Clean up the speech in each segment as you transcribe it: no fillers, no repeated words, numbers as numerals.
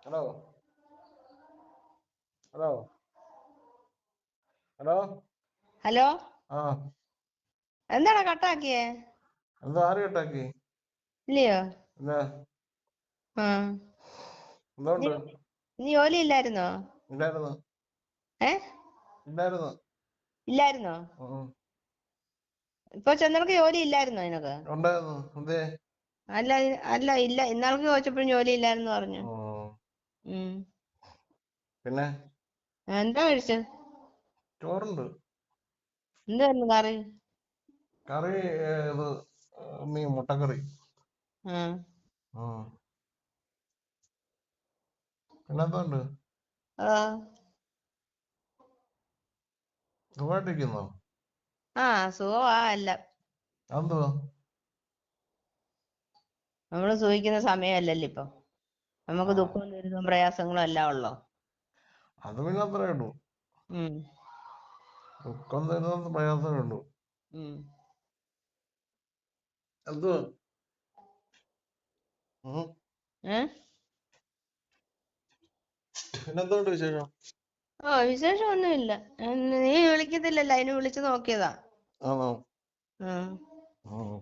Hello hello hello hello, ആ എന്താണ് കട്ടാക്കിയേ? എന്തോ ആര് കേട്ടാക്കി? ഇല്ലയോ? എന്നാ ആ, നീ എന്തോണ്ട്? നീ ജോലി ഇല്ലായിരുന്നോ? ഇല്ലായിരുന്നു. ഏ, ഇല്ലായിരുന്നു. ഇല്ലായിരുന്നോ? ഉം. ഇപ്പൊ ചെന്നവർക്ക് ജോലി ഇല്ലായിരുന്നോ നിനക്ക്? ഉണ്ടായിരുന്നു. എന്തേ? അല്ല, അല്ല, ഇല്ല, ഇന്നാൾക്ക് ചോദിച്ചപ്പോഴും ജോലി ഇല്ലായിരുന്നു പറഞ്ഞു. ഉം. ഉം. പിന്നെ എന്താ കഴിച്ചത്? ചോറുണ്ട്. എന്തായിരുന്നു കറി? കറി ഇത് മുട്ടക്കറി. ആ, ഉം. പിന്നെ എന്തുണ്ട്? ആ, സുഖമായിട്ടിരിക്കുന്നോ? ആ, സുഖമാ എല്ലാം. അതെന്തുവാ? നമ്മള് സൂഹിക്കുന്ന സമയമല്ലല്ലോ ഇപ്പൊ. ആ നമുക്ക് ദുഃഖവും ദുരിതവും പ്രയാസങ്ങളും എല്ലാം ഉള്ളോ. അത് പിന്നെ അത്രേ ഉള്ളൂ. ഉം. ദുഃഖം തരുന്ന പ്രയാസമേ ഉള്ളൂ. ഉം. എന്തുവാ? ഉം. ഏ, പിന്നെന്തുകൊണ്ട് വിശേഷം? ഓ, വിശേഷമൊന്നുമില്ല. നീ വിളിക്കത്തില്ലല്ലോ, അതിന് വിളിച്ചു നോക്കിയതാ. ആണോ? ഉം. ഉം.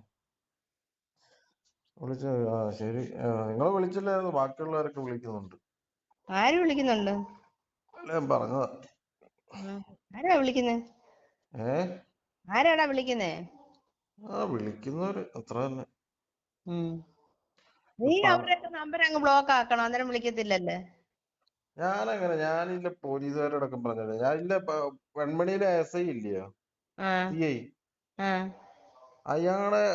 വിളിച്ച ആ ശരി. നിങ്ങളെ വിളിച്ചില്ലായിരുന്നു. ബാക്കിയുള്ളവരൊക്കെ വിളിക്കുന്നുണ്ട്. ആര് വിളിക്കുന്നുണ്ട്? അല്ല ഞാൻ പറഞ്ഞതാ. ഉം. ആരാ വിളിക്കുന്നേ? ഏ ആരാടാ വിളിക്കുന്നേ? വിളിക്കുന്നവര് അത്ര തന്നെ. ഉം. നീ പ- അവരുടെയൊക്കെ നമ്പർ അങ്ങ് ബ്ലോക്ക് ആക്കണം, അന്നേരം വിളിക്കത്തില്ലല്ലേ. ഞാനില്ല പോലീസുകാരോടൊക്കെ പറഞ്ഞത്. ഞാനില്ല വെൺമണിയിലെ എസ് ഐ ഇല്ലയോ, ആ, CI, ആ, അയാളെ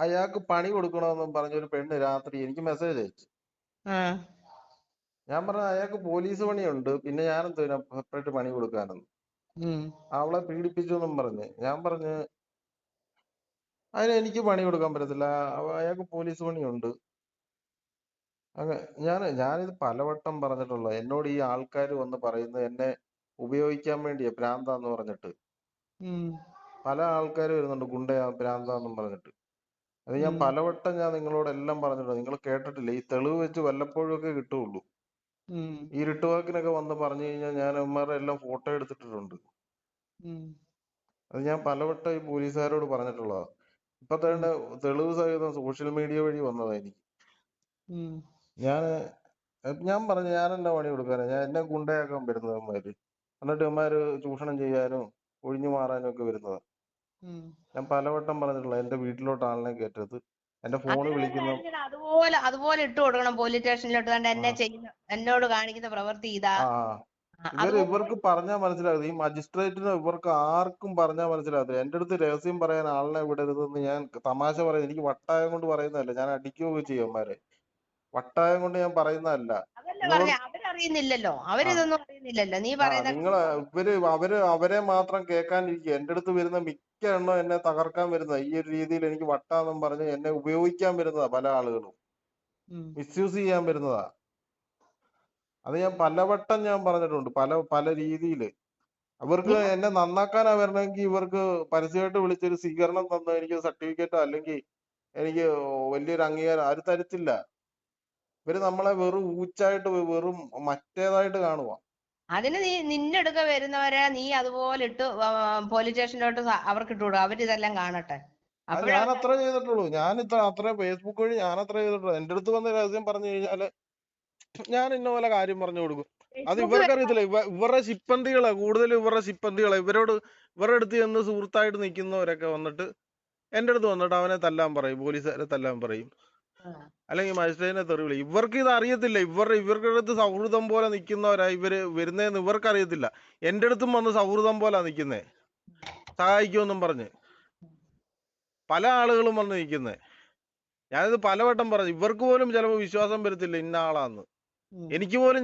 അയാൾക്ക് പണി കൊടുക്കണമെന്നും പറഞ്ഞൊരു പെണ്ണ് രാത്രി എനിക്ക് മെസ്സേജ് അയച്ചു. ആ. ഞാൻ പറഞ്ഞ അയാൾക്ക് പോലീസ് പണിയുണ്ട്, പിന്നെ ഞാനെന്തോ സെപ്പറേറ്റ് പണി കൊടുക്കാനെന്ന്. ഉം. അവളെ പീഡിപ്പിച്ചു എന്നും പറഞ്ഞ് ഞാൻ പറഞ്ഞ് അതിന് എനിക്ക് പണി കൊടുക്കാൻ പറ്റത്തില്ല, അയാൾക്ക് പോലീസ് പണിയുണ്ട്. ഞാനിത് പലവട്ടം പറഞ്ഞിട്ടുള്ള. എന്നോട് ഈ ആൾക്കാർ വന്ന് പറയുന്നത് എന്നെ ഉപയോഗിക്കാൻ വേണ്ടിയാ, ഭ്രാന്താന്ന് പറഞ്ഞിട്ട്. ഉം. പല ആൾക്കാർ വരുന്നുണ്ട് ഗുണ്ടയാ ഭ്രാന്താന്നും പറഞ്ഞിട്ട്. അത് ഞാൻ ഉം. പലവട്ടം നിങ്ങളോട് എല്ലാം പറഞ്ഞിട്ടുണ്ട്. നിങ്ങൾ കേട്ടിട്ടില്ല. ഈ തെളിവ് വെച്ച് വല്ലപ്പോഴും ഒക്കെ കിട്ടുള്ളൂ. ഉം. ഈ ഇരുട്ടുവാക്കിനൊക്കെ വന്ന് പറഞ്ഞു കഴിഞ്ഞാൽ ഞാൻ അവന്മാരുടെ എല്ലാം ഫോട്ടോ എടുത്തിട്ടുണ്ട്. ഉം. അത് ഞാൻ പലവട്ടം ഈ പോലീസുകാരോട് പറഞ്ഞിട്ടുള്ളതാ. ഇപ്പൊ തന്നെ തെളിവ് സഹിതം സോഷ്യൽ മീഡിയ വഴി വന്നതാ എനിക്ക്. ഉം. ഞാൻ പറഞ്ഞു ഞാൻ എന്നാ പണി കൊടുക്കാനാ, ഞാൻ എന്നെ ഗുണ്ടയാക്കാൻ വരുന്നത് അവന്മാര്. എന്നിട്ട് അവന്മാര് ചൂഷണം ചെയ്യാനും ഒഴിഞ്ഞു മാറാനും ഒക്കെ വരുന്നതാ. ഉം. ഞാൻ പലവട്ടം പറഞ്ഞിട്ടുള്ള. എന്റെ വീട്ടിലോട്ട് ആളിനെ കയറ്റരുത്, എന്റെ ഫോണ് അങ്ങനെ ഒരു വിളിക്കുന്ന. കാര്യം ചെയ്യണം, അതുപോലെ അതുപോലെ ഇട്ട് കൊടുക്കണം പോലീസ് സ്റ്റേഷനിലോട്ട്. കണ്ട് ആ എന്നെ ചെയ്യുന്ന, എന്നോട് കാണിക്കുന്ന പ്രവൃത്തി ഇതാ. ആ അതുപോലെ. ഇവർക്ക് പറഞ്ഞാൽ മനസ്സിലാകും. ഈ മജിസ്ട്രേറ്റിന് ഇവർക്ക് ആർക്കും പറഞ്ഞാൽ മനസ്സിലാകത്തില്ല. എന്റെ അടുത്ത് രഹസ്യം പറയാൻ ആളിനെ വിടരുതെന്ന് ഞാൻ തമാശ പറയുന്നത്. എനിക്ക് വട്ടായം കൊണ്ട് പറയുന്നതല്ല, ഞാൻ അടിക്കുകയൊക്കെ ചെയ്യും അവന്മാരെ. വട്ടായം കൊണ്ട് ഞാൻ പറയുന്നതല്ല. അതല്ല പറഞ്ഞ, നിങ്ങളോട് അവരറിയുന്നില്ലല്ലോ, ആ അവരിതൊന്നും അറിയുന്നില്ലല്ലോ നീ പറയുന്ന നിങ്ങള് അവരെ മാത്രം കേൾക്കാനിരിക്കുക. എന്റെ അടുത്ത് വരുന്ന മിക്ക എണ്ണം എന്നെ തകർക്കാൻ വരുന്നതാ. ഈ ഒരു രീതിയിൽ എനിക്ക് വട്ടാന്നും പറഞ്ഞ് എന്നെ ഉപയോഗിക്കാൻ വരുന്നതാ. പല ആളുകളും ഉം. മിസ്യൂസ് ചെയ്യാൻ വരുന്നതാ. അത് ഞാൻ പലവട്ടം ഞാൻ പറഞ്ഞിട്ടുണ്ട്. പല പല രീതിയിൽ അവർക്ക് നീ എന്നെ നന്നാക്കാനാ വരണമെങ്കിൽ ഇവർക്ക് പരസ്യമായിട്ട് വിളിച്ചൊരു സ്വീകരണം തന്ന എനിക്ക് സർട്ടിഫിക്കറ്റോ അല്ലെങ്കിൽ എനിക്ക് വലിയൊരു അംഗീകാരം ആരും തരത്തില്ല. ഇവര് നമ്മളെ വെറും ഊച്ചായിട്ട് വെറും മറ്റേതായിട്ട് കാണുക. അതിന് നിന്റെ അടുക്ക വരുന്നവരെ നീ അതുപോലെ ഇട്ട് പോലീസ് സ്റ്റേഷനിലോട്ട് അവർക്ക് ഇട്ട് കൊടുക്കും, അവരിതെല്ലാം കാണട്ടെ. അത് ഞാൻ അപ്പോഴവര്. അത്ര ചെയ്തിട്ടുള്ളൂ. അത്ര ഫേസ്ബുക്ക് വഴി ഞാൻ അത്ര ചെയ്തിട്ടുള്ളൂ. എന്റെ അടുത്ത് വന്ന് രഹസ്യം പറഞ്ഞു കഴിഞ്ഞാല് ഞാൻ ഇന്ന പോലെ കാര്യം പറഞ്ഞു കൊടുക്കും. അത് ഫേസ്ബുക്കിൽ ഇവർക്കറിയത്തില്ല. ഇവരുടെ ശിപ്പന്തികളാ കൂടുതൽ. ഇവരുടെ അടുത്ത് ചെന്ന് സുഹൃത്തായിട്ട് നിൽക്കുന്നവരൊക്കെ വന്നിട്ട് എന്റെ അടുത്ത് വന്നിട്ട് അവനെ തല്ലാൻ പറയും, പോലീസുകാരെ തല്ലാൻ പറയും, അല്ലെങ്കിൽ മജിസ്ട്രേറ്റിനെ തെറി വിളിക്കും. ഇവർക്ക് ഇത് അറിയത്തില്ല. ഇവരുടെ അടുത്ത് സൗഹൃദം പോലെ നിൽക്കുന്നവരാ ഇവര് വരുന്നതെന്ന് ഇവർക്ക് അറിയത്തില്ല. എന്റെ അടുത്തും വന്ന് സൗഹൃദം പോലാ നിൽക്കുന്നേ, സഹായിക്കുമെന്നും പറഞ്ഞ് പല ആളുകളും വന്ന് നിൽക്കുന്നേ. ഞാനിത് പലവട്ടം പറഞ്ഞു. ഇവർക്ക് പോലും ചിലപ്പോൾ വിശ്വാസം വരത്തില്ല ഇന്ന ആളാന്ന്. എനിക്ക് പോലും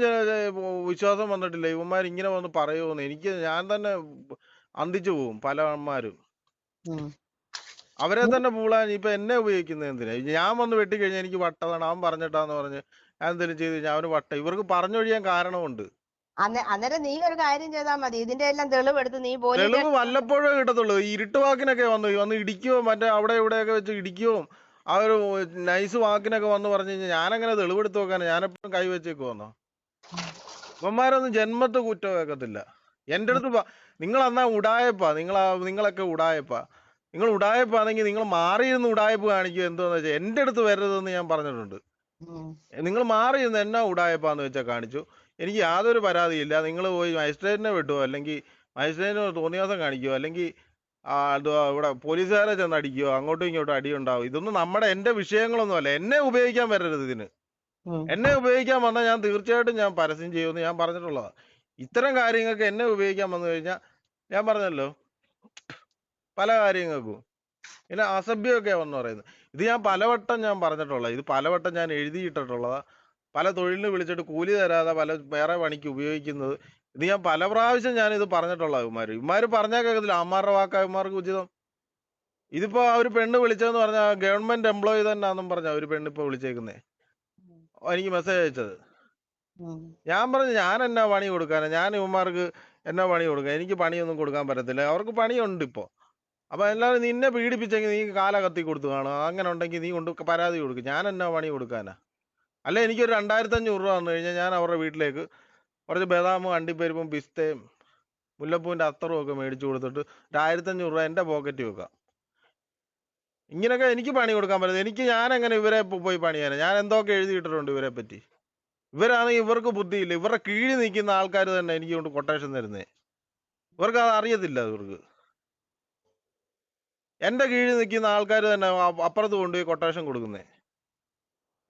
വിശ്വാസം വന്നിട്ടില്ല ഇവന്മാർ ഇങ്ങനെ വന്ന് പറയുമെന്ന്. ഞാൻ തന്നെ അന്തിച്ചു പോകും. പല അമ്മമാരും അവരെ തന്നെ പൂളാൻ ഇപ്പൊ എന്നെ ഉപയോഗിക്കുന്നത് എന്തിനാ? ഞാൻ വന്ന് വെട്ടിക്കഴിഞ്ഞാൽ എനിക്ക് വട്ടതാണ്, അവൻ പറഞ്ഞിട്ടാന്ന് പറഞ്ഞ് ഞാൻ എന്തെങ്കിലും ചെയ്ത് കഴിഞ്ഞാൽ അവന് വട്ട. ഇവർക്ക് പറഞ്ഞൊഴിയാൻ കാരണമുണ്ട്. അന്നേരം നീ ഒരു കാര്യം ചെയ്താൽ മതി, ഇതിന്റെ എല്ലാം തെളിവെടുത്ത് നീ പോലീസ് തെളിവ് സ്റ്റേഷനിലോട്ട്. വല്ലപ്പോഴേ കിട്ടത്തുള്ളൂ. ഈ ഇരുട്ടുവാക്കിനൊക്കെ വന്ന് ഇടിക്കുകയോ മറ്റേ അവിടെ ഇവിടെയൊക്കെ വെച്ച് ഇടിക്കുകയോ ആ ഒരു നൈസ് വാക്കിനൊക്കെ വന്ന് പറഞ്ഞു കഴിഞ്ഞാൽ ഞാനങ്ങനെ തെളിവെടുത്ത് നോക്കാനാ? ഞാനെപ്പോഴും കൈ വെച്ചേക്ക് വന്നോ? ഇവന്മാരൊന്നും ജന്മത്ത് കുറ്റം കേൾക്കത്തില്ല. എന്റെ അടുത്ത് നിങ്ങൾ എന്നാ ഉടായപ്പാ, നിങ്ങളൊക്കെ ഉടായപ്പാ. നിങ്ങൾ ഉടായപ്പാണെങ്കിൽ നിങ്ങൾ മാറിയിരുന്ന് ഉടായപ്പ് കാണിക്കുക. എന്തോന്ന് വെച്ചാൽ എന്റെ അടുത്ത് വരരുതെന്ന് ഞാൻ പറഞ്ഞിട്ടുണ്ട്. നിങ്ങൾ മാറിയിരുന്ന് എന്നാ ഉടായപ്പാന്ന് വെച്ചാൽ കാണിച്ചു. എനിക്ക് യാതൊരു പരാതിയില്ല. നിങ്ങൾ പോയി മജിസ്ട്രേറ്റിനെ വിട്ടുവോ, അല്ലെങ്കിൽ മജിസ്ട്രേറ്റിന് തോന്നിയ ദിവസം കാണിക്കുവോ, അല്ലെങ്കിൽ ഇവിടെ പോലീസുകാരെ ചെന്ന് അടിക്കുവോ, അങ്ങോട്ടും ഇങ്ങോട്ടും അടിയുണ്ടാവും. ഇതൊന്നും എന്റെ വിഷയങ്ങളൊന്നും അല്ല. എന്നെ ഉപയോഗിക്കാൻ വരരുത് ഇതിന്. എന്നെ ഉപയോഗിക്കാൻ വന്നാൽ ഞാൻ തീർച്ചയായിട്ടും ഞാൻ പരസ്യം ചെയ്യുമെന്ന് ഞാൻ പറഞ്ഞിട്ടുള്ളതാ. ഇത്തരം കാര്യങ്ങൾക്ക് എന്നെ ഉപയോഗിക്കാൻ വന്നു കഴിഞ്ഞാൽ ഞാൻ പറഞ്ഞല്ലോ പല കാര്യങ്ങൾക്കും പിന്നെ അസഭ്യമൊക്കെ വന്ന് പറയുന്നത്. ഇത് ഞാൻ പലവട്ടം ഞാൻ പറഞ്ഞിട്ടുള്ളത്, ഇത് പലവട്ടം ഞാൻ എഴുതിയിട്ടിട്ടുള്ളതാ. പല തൊഴിലിന് വിളിച്ചിട്ട് കൂലി തരാതെ വേറെ പണിക്ക് ഉപയോഗിക്കുന്നത്. ഇത് ഞാൻ പല പ്രാവശ്യം ഞാൻ ഇത് പറഞ്ഞിട്ടുള്ള ഇവന്മാര് പറഞ്ഞാൽ കേൾക്കത്തില്ല. അമ്മാരുടെ വാക്കാ ഇവന്മാർക്ക് ഉചിതം. ഇതിപ്പോ ഒരു പെണ്ണ് വിളിച്ചതെന്ന് പറഞ്ഞാൽ ഗവൺമെന്റ് എംപ്ലോയി തന്നെയാണെന്നും പറഞ്ഞാ ഒരു പെണ്ണ് ഇപ്പൊ വിളിച്ചേക്കുന്നേ, എനിക്ക് മെസ്സേജ് അയച്ചത്. ഞാൻ പറഞ്ഞു ഞാൻ എന്നാ പണി കൊടുക്കാനാ, ഞാൻ ഇവന്മാർക്ക് എന്നാ പണി കൊടുക്കാൻ, എനിക്ക് പണിയൊന്നും കൊടുക്കാൻ പറ്റത്തില്ല. അവർക്ക് പണിയുണ്ട് ഇപ്പൊ. അപ്പൊ എല്ലാവരും നിന്നെ പീഡിപ്പിച്ചെങ്കിൽ നീ കാല കത്തി കൊടുത്തു കാണും. അങ്ങനെ ഉണ്ടെങ്കിൽ നീ കൊണ്ട് പരാതി കൊടുക്കും. ഞാൻ എന്നാ പണി കൊടുക്കാനാ? അല്ല എനിക്കൊരു 2500 രൂപ വന്നു കഴിഞ്ഞാൽ ഞാൻ അവരുടെ വീട്ടിലേക്ക് കുറച്ച് ബദാമും അണ്ടിപ്പരിപ്പും പിസ്തയും മുല്ലപ്പൂവിന്റെ അത്തറും ഒക്കെ മേടിച്ചു കൊടുത്തിട്ട് ഒരു 1500 രൂപ എന്റെ പോക്കറ്റ് വെക്കാം. ഇങ്ങനെയൊക്കെ എനിക്ക് പണി കൊടുക്കാൻ പറ്റും. ഞാൻ എങ്ങനെ ഇവരെ പോയി പണിയാനാ? ഞാൻ എന്തൊക്കെ എഴുതിയിട്ടിട്ടുണ്ട് ഇവരെ പറ്റി. ഇവരാണെങ്കിൽ ഇവർക്ക് ബുദ്ധിയില്ല. ഇവരുടെ കീഴിൽ നിൽക്കുന്ന ആൾക്കാർ തന്നെ എനിക്ക് കൊണ്ട് കൊട്ടേഷൻ തരുന്നേ. ഇവർക്ക് അത് അറിയത്തില്ല. ഇവർക്ക് എന്റെ കീഴിൽ നിൽക്കുന്ന ആൾക്കാർ തന്നെ അപ്പുറത്ത് കൊണ്ടുപോയി കൊട്ടേഷൻ കൊടുക്കുന്നേ.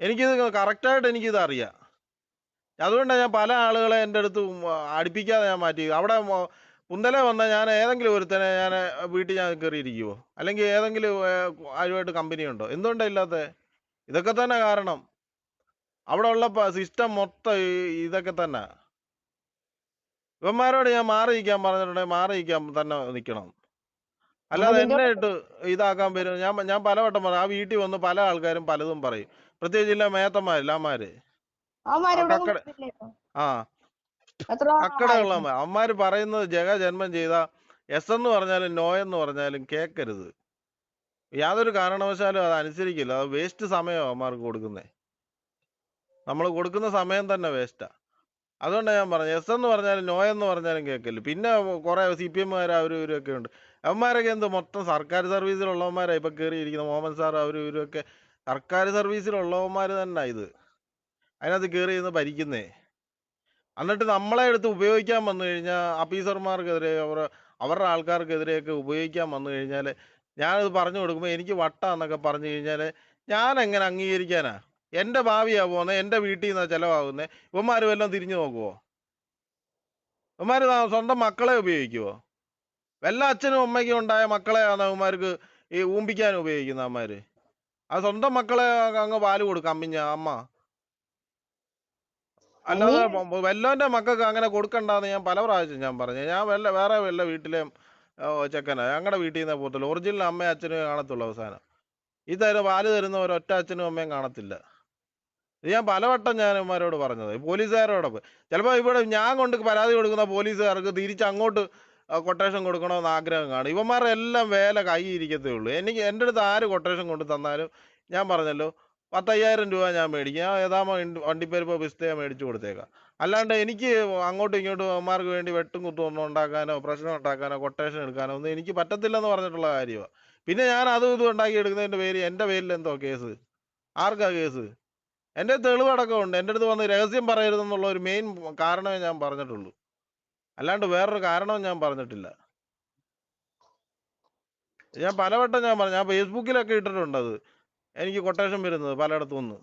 എനിക്കിത് കറക്റ്റായിട്ട് എനിക്കിത് അറിയാം. അതുകൊണ്ടാണ് ഞാൻ പല ആളുകളെ എൻ്റെ അടുത്ത് അടുപ്പിക്കാതെ ഞാൻ മാറ്റി. അവിടെ കുന്തല വന്നാൽ ഞാൻ ഏതെങ്കിലും ഒരുത്തനെ ഞാൻ വീട്ടിൽ ഞാൻ കയറിയിരിക്കുവോ, അല്ലെങ്കിൽ ഏതെങ്കിലും ആരുമായിട്ട് കമ്പനി ഉണ്ടോ? എന്തുകൊണ്ടാ ഇല്ലാത്ത? ഇതൊക്കെ തന്നെ കാരണം. അവിടെ ഉള്ള സിസ്റ്റം മൊത്തം ഇതൊക്കെ തന്നെ. ഇവന്മാരോട് ഞാൻ മാറി നിൽക്കാൻ പറഞ്ഞിട്ടുണ്ടെങ്കിൽ മാറി നിൽക്കാൻ തന്നെ നിൽക്കണം. അല്ലാതെ എന്നെ ഇട്ട് ഇതാക്കാൻ വരും. ഞാൻ പലവട്ടം പറഞ്ഞു. ആ വീട്ടിൽ വന്ന് പല ആൾക്കാരും പലതും പറയും. പ്രത്യേകിച്ച് ഇല്ല മേത്തന്മാരില്ല, അമ്മമാര് കക്കട കക്കടയുള്ള അമ്മമാര് പറയുന്നത് ജന്മം ചെയ്ത എസ് എന്ന് പറഞ്ഞാലും നോ എന്ന് പറഞ്ഞാലും കേക്കരുത്. യാതൊരു കാരണവശാലും അത് അനുസരിക്കില്ല. അത് വേസ്റ്റ് സമയമാണ് അമ്മമാർക്ക് കൊടുക്കുന്നേ. നമ്മൾ കൊടുക്കുന്ന സമയം തന്നെ വേസ്റ്റാ. അതുകൊണ്ടാണ് ഞാൻ പറഞ്ഞത് എസ് എന്ന് പറഞ്ഞാലും നോ എന്ന് പറഞ്ഞാലും കേൾക്കില്ല. പിന്നെ കുറെ CPM ഇവരൊക്കെ ഉണ്ട്. അവന്മാരൊക്കെ മൊത്തം സർക്കാർ സർവീസിലുള്ളവന്മാരാ ഇപ്പൊ കയറിയിരിക്കുന്ന. മുഹമ്മദ് സാർ ഇവരൊക്കെ സർക്കാർ സർവീസിലുള്ളവന്മാര് തന്നെ. ഇത് അതിനകത്ത് കയറി ഇരുന്ന് ഭരിക്കുന്നേ. എന്നിട്ട് നമ്മളെ എടുത്ത് ഉപയോഗിക്കാൻ വന്നു കഴിഞ്ഞാൽ ഓഫീസർമാർക്കെതിരെ അവരുടെ ആൾക്കാർക്കെതിരെയൊക്കെ ഉപയോഗിക്കാൻ വന്നു കഴിഞ്ഞാൽ ഞാനത് പറഞ്ഞു കൊടുക്കുമ്പോൾ എനിക്ക് വട്ടാന്നൊക്കെ പറഞ്ഞു കഴിഞ്ഞാൽ ഞാൻ എങ്ങനെ അംഗീകരിക്കാനാ? എന്റെ ഭാവിയാ പോകുന്നത്, എന്റെ വീട്ടിൽ നിന്നാ ചെലവാകുന്നേ. ഇവന്മാര് വല്ലതും തിരിഞ്ഞു നോക്കുവോ? ഇവന്മാര് സ്വന്തം മക്കളെ ഉപയോഗിക്കുവോ? വല്ല അച്ഛനും അമ്മയ്ക്കും ഉണ്ടായ മക്കളെയാണ് അവന്മാർക്ക് ഈ ഊമ്പിക്കാൻ ഉപയോഗിക്കുന്ന അമ്മമാര്. അത് സ്വന്തം മക്കളെ അങ്ങ് പാല് കൊടുക്കാം അമ്മ. അല്ലാതെ വല്ലവന്റെ മക്കൾക്ക് അങ്ങനെ കൊടുക്കണ്ടെന്ന് ഞാൻ പല പ്രാവശ്യം ഞാൻ പറഞ്ഞു. ഞാൻ വേറെ വല്ല വീട്ടിലെ ചെക്കനാ, ഞങ്ങളുടെ വീട്ടിൽ നിന്നേ പോകത്തുള്ളൂ. ഒറിജിനൽ അമ്മയും അച്ഛനും കാണത്തുള്ളൂ. അവസാനം ഈ പാല് തരുന്ന ഒരൊറ്റ അച്ഛനും അമ്മയും കാണത്തില്ല. ഇത് ഞാൻ പലവട്ടം ഞാൻ ഇവന്മാരോട് പറഞ്ഞത്. പോലീസുകാരോടൊപ്പം ചിലപ്പോൾ ഇവിടെ ഞാൻ കൊണ്ട് പരാതി കൊടുക്കുന്ന പോലീസുകാർക്ക് തിരിച്ച് അങ്ങോട്ട് കൊട്ടേഷൻ കൊടുക്കണമെന്ന് ആഗ്രഹം കാണും. ഇവന്മാരുടെ എല്ലാം വേല കൈ ഇരിക്കത്തേ ഉള്ളൂ. എൻ്റെ അടുത്ത് ആര് കൊട്ടേഷൻ കൊണ്ട് തന്നാലും ഞാൻ പറഞ്ഞല്ലോ 10,000 രൂപ ഞാൻ മേടിക്കും. ഞാൻ ഏതാമോ വണ്ടിപ്പരിപ്പോ പിസ്തയോ മേടിച്ചു കൊടുത്തേക്കാം. അല്ലാണ്ട് എനിക്ക് അങ്ങോട്ടും ഇങ്ങോട്ടും അവന്മാർക്ക് വേണ്ടി വെട്ടും കുത്തും ഒന്നും ഉണ്ടാക്കാനോ പ്രശ്നം ഉണ്ടാക്കാനോ കൊട്ടേഷൻ എടുക്കാനോ ഒന്നും എനിക്ക് പറ്റത്തില്ലെന്ന് പറഞ്ഞിട്ടുള്ള കാര്യമാണ്. പിന്നെ ഞാൻ അതും ഇതും ഉണ്ടാക്കി എടുക്കുന്നതിന്റെ പേര് എൻ്റെ പേരിൽ എന്തോ കേസ്? ആർക്കാ കേസ്? എന്റെ തെളിവടക്കം ഉണ്ട്. എൻ്റെ അടുത്ത് വന്ന് രഹസ്യം പറയരുതെന്നുള്ള ഒരു മെയിൻ കാരണമേ ഞാൻ പറഞ്ഞിട്ടുള്ളൂ. അല്ലാണ്ട് വേറൊരു കാരണവും ഞാൻ പറഞ്ഞിട്ടില്ല. ഞാൻ പലവട്ടം ഞാൻ പറഞ്ഞു. ഞാൻ ഫേസ്ബുക്കിലൊക്കെ ഇട്ടിട്ടുണ്ട് അത് എനിക്ക് കൊട്ടേഷൻ വരുന്നത് പലയിടത്തുനിന്ന്.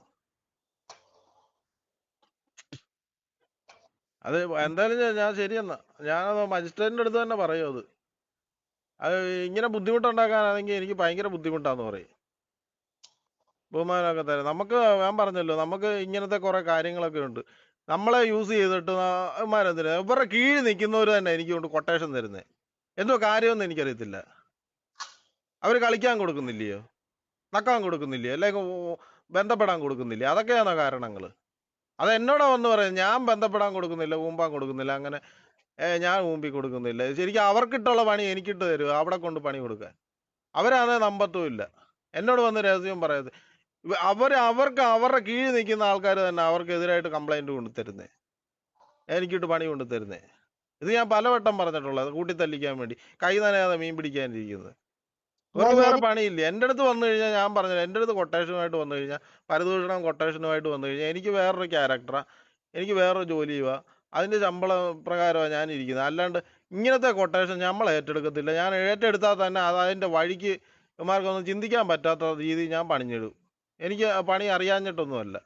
അത് എന്തായാലും ഞാൻ ശരിയെന്നാ ഞാനത് മജിസ്ട്രേറ്റിന്റെ അടുത്ത് തന്നെ പറയും. അത് ഇങ്ങനെ ബുദ്ധിമുട്ടുണ്ടാക്കാനാണെങ്കിൽ എനിക്ക് ഭയങ്കര ബുദ്ധിമുട്ടാന്ന് പറയും. ബഹുമാനമൊക്കെ തരാം. ഞാൻ പറഞ്ഞല്ലോ നമുക്ക് ഇങ്ങനത്തെ കുറെ കാര്യങ്ങളൊക്കെ ഉണ്ട്. നമ്മളെ യൂസ് ചെയ്തിട്ട് ഇവന്മാരെന്തിനാ ഇവരുടെ കീഴിൽ നിൽക്കുന്നവർ തന്നെ എനിക്ക് കൊണ്ട് കൊട്ടേഷൻ തരുന്നേ. എന്തോ കാര്യമൊന്നും എനിക്കറിയത്തില്ല. അവര് കളിക്കാൻ കൊടുക്കുന്നില്ലയോ, നക്കാൻ കൊടുക്കുന്നില്ലയോ, അല്ലെങ്കിൽ ബന്ധപ്പെടാൻ കൊടുക്കുന്നില്ല? അതൊക്കെയാണോ കാരണങ്ങള്? അത് എന്നോടാ വന്ന് പറയാം. ഞാൻ ബന്ധപ്പെടാൻ കൊടുക്കുന്നില്ല, ഊമ്പാൻ കൊടുക്കുന്നില്ല, അങ്ങനെ ഞാൻ ഊമ്പി കൊടുക്കുന്നില്ല. ശരിക്കും അവർക്കിട്ടുള്ള പണി എനിക്കിട്ട് തരുക, അവിടെ കൊണ്ട് പണി കൊടുക്കാൻ. അവരാണെ നമ്പത്തും ഇല്ല. എന്നോട് വന്ന് രഹസ്യം പറയത്. അവർക്ക് അവരുടെ കീഴിൽ നിൽക്കുന്ന ആൾക്കാർ തന്നെ അവർക്കെതിരായിട്ട് കംപ്ലൈന്റ് കൊണ്ട് തരുന്നേ. എനിക്കിട്ട് പണി കൊണ്ട് തരുന്നേ. ഇത് ഞാൻ പലവട്ടം പറഞ്ഞിട്ടുള്ളത്, കൂട്ടിത്തല്ലിക്കാൻ വേണ്ടി. കൈ നനയാതെ മീൻ പിടിക്കാനിരിക്കുന്നത്. എന്നാ ഇവർക്ക് വേറെ ശരി. പണിയില്ല. എൻ്റെ അടുത്ത് വന്നു കഴിഞ്ഞാൽ ഞാൻ പറഞ്ഞില്ല, എൻ്റെ അടുത്ത് കൊട്ടേഷനുമായിട്ട് വന്നു കഴിഞ്ഞാൽ, പരദൂഷണം കൊട്ടേഷനുമായിട്ട് വന്നു കഴിഞ്ഞാൽ എനിക്ക് വേറൊരു ക്യാരക്ടറാ, എനിക്ക് വേറൊരു ജോലി ചെയ്യുക, അതിൻ്റെ ശമ്പളം പ്രകാരമാണ് ഞാൻ ഇരിക്കുന്നത്. അല്ലാണ്ട് ഇങ്ങനത്തെ കൊട്ടേഷൻ നമ്മൾ ഏറ്റെടുക്കത്തില്ല. ഞാൻ ഏറ്റെടുത്താൽ തന്നെ അത് അതിൻ്റെ വഴിക്ക് ഇവന്മാർക്കൊന്നും ചിന്തിക്കാൻ പറ്റാത്ത രീതിയിൽ ഞാൻ പണിഞ്ഞിടും. എനിക്ക് പണി അറിയാഞ്ഞിട്ടൊന്നുമല്ല.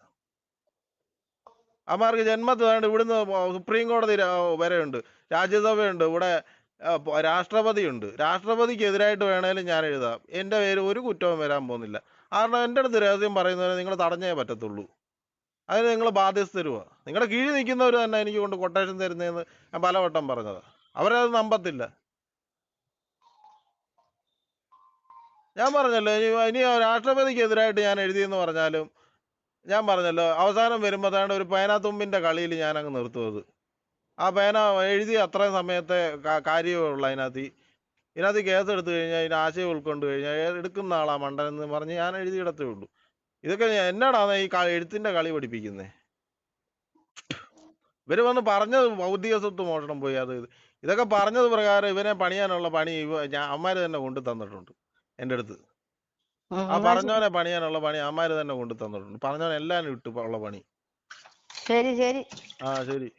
അവന്മാർക്ക് ജന്മത്തിലാണ്ട് ഇവിടുന്ന് സുപ്രീം കോടതി വരെയുണ്ട്, രാജ്യസഭയുണ്ട്, ഇവിടെ രാഷ്ട്രപതിയുണ്ട്. രാഷ്ട്രപതിക്ക് എതിരായിട്ട് വേണേലും ഞാൻ എഴുതാം. എൻ്റെ പേര് ഒരു കുറ്റവും വരാൻ പോകുന്നില്ല. കാരണം എൻ്റെ അടുത്ത് രഹസ്യം പറയുന്നവരെ നിങ്ങൾ തടഞ്ഞേ പറ്റത്തുള്ളൂ. അതിന് നിങ്ങൾ ബാധ്യസ്ഥരുവാ. നിങ്ങളുടെ കീഴിൽ നിൽക്കുന്നവർ തന്നെ എനിക്ക് കൊണ്ട് കൊട്ടേഷൻ തരുന്നതെന്ന് ഞാൻ പലവട്ടം പറഞ്ഞതാ. അവരത് നമ്പത്തില്ല. ഞാൻ പറഞ്ഞല്ലോ, ഇനി രാഷ്ട്രപതിക്ക് എതിരായിട്ട് ഞാൻ എഴുതിയെന്ന് പറഞ്ഞാലും ഞാൻ പറഞ്ഞല്ലോ, അവസാനം വരുമ്പോൾ താണ്ട് ഒരു പേനാത്തുമ്പിന്റെ കളിയിൽ ഞാൻ അങ്ങ് നിർത്തുന്നത്. ആ പേന എഴുതി അത്രയും സമയത്തെ കാര്യമേ ഉള്ളൂ. ഇതിനകത്ത് കേസ് എടുത്തു കഴിഞ്ഞാൽ ഇതിന് ആശയം ഉൾക്കൊണ്ട് കഴിഞ്ഞാൽ എടുക്കുന്ന ആളാ മണ്ടൻ എന്ന് പറഞ്ഞ് ഞാൻ എഴുതിയിടത്തേ ഉള്ളൂ. ഇതൊക്കെ എന്നാടാണ് ഈ എഴുത്തിന്റെ കളി പഠിപ്പിക്കുന്നത്? ഇവര് വന്ന് പറഞ്ഞത് ഭൗതിക സ്വത്ത് മോഷണം പോയി, അത് ഇതൊക്കെ പറഞ്ഞത് പ്രകാരം ഇവനെ പണിയാനുള്ള പണി അമ്മാര് തന്നെ കൊണ്ടു തന്നിട്ടുണ്ട് എൻ്റെ അടുത്ത്. ആ എന്നാ ശരി. പറഞ്ഞവനെ പണിയാനുള്ള പണി അമ്മാര് തന്നെ കൊണ്ടു തന്നിട്ടുണ്ട്. പറഞ്ഞവൻ എല്ലാം ഇട്ടു ഉള്ള പണി. ശരി ശരി. ആ ശരി.